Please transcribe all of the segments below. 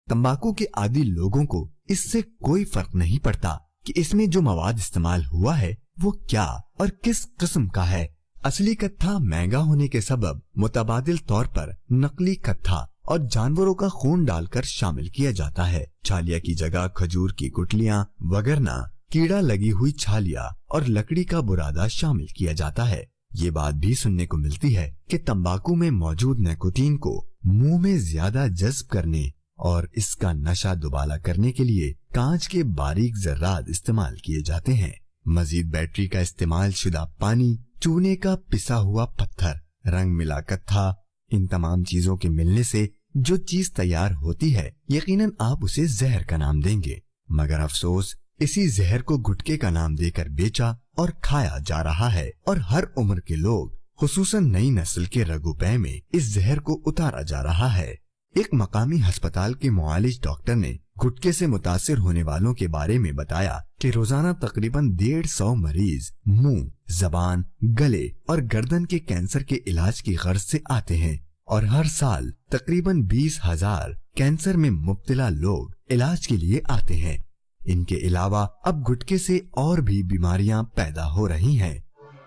तंबाकू के आदी लोगों को इससे कोई फर्क नहीं पड़ता कि इसमें जो मवाद इस्तेमाल हुआ है वो क्या और किस किस्म का है। असली कत्था महंगा होने के सबब मुतबादिल तौर पर नकली कत्था और जानवरों का खून डालकर शामिल किया जाता है। छालिया की जगह खजूर की गुठलियाँ वगैरह, कीड़ा लगी हुई छालिया और लकड़ी का बुरादा शामिल किया जाता है। ये बात भी सुनने को मिलती है कि तंबाकू में मौजूद निकोटीन को मुंह में ज्यादा जज्ब करने और इसका नशा दुबाला करने के लिए कांच के बारीक जर्रात इस्तेमाल किए जाते हैं। मजीद बैटरी का इस्तेमाल शुदा पानी, चूने का पिसा हुआ पत्थर, रंग मिला कत्था, इन तमाम चीजों के मिलने से जो चीज तैयार होती है यकीनन आप उसे जहर का नाम देंगे, मगर अफसोस इसी जहर को गुटके का नाम देकर बेचा और खाया जा रहा है और हर उम्र के लोग खुसूसन नई नस्ल के रगुपै में इस जहर को उतारा जा रहा है। एक मकामी अस्पताल के मुआलिज डॉक्टर ने गुटके से मुतासिर होने वालों के बारे में बताया कि रोजाना तकरीबन 150 मरीज मुंह, जबान, गले और गर्दन के कैंसर के इलाज की गर्ज से आते हैं और हर साल तकरीबन 20,000 कैंसर में मुब्तला लोग इलाज के लिए आते हैं। इनके अलावा अब गुटके से और भी बीमारियां पैदा हो रही हैं।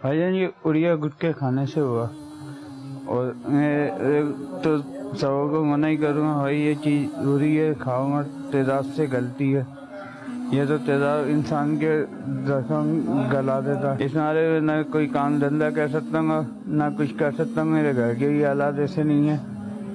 भाईजान ये उड़िया गुटके खाने से हुआ और मैं तो सबों को मना ही करूँगा, भाई ये चीज़ बुरी है, खाओ मत, तेजाब से गलती है। ये तो तेजाब इंसान के जख्म गला देता है। इसमें न कोई काम धंधा कर सकता हूँ ना कुछ कर सकता हूँ। मेरे घर के भी हालात ऐसे नहीं है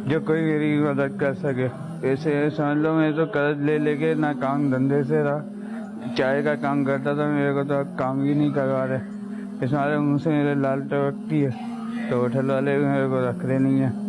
जो कोई मेरी मदद कर सके। ऐसे समझ लो मैं तो कर्ज ले लेके ना काम धंधे से रहा। चाय का काम करता था, मेरे को तो काम ही नहीं करवा रहे। इस मुँह से मेरे लाल टपकती है तो होटल वाले मेरे को रख रहे नहीं है।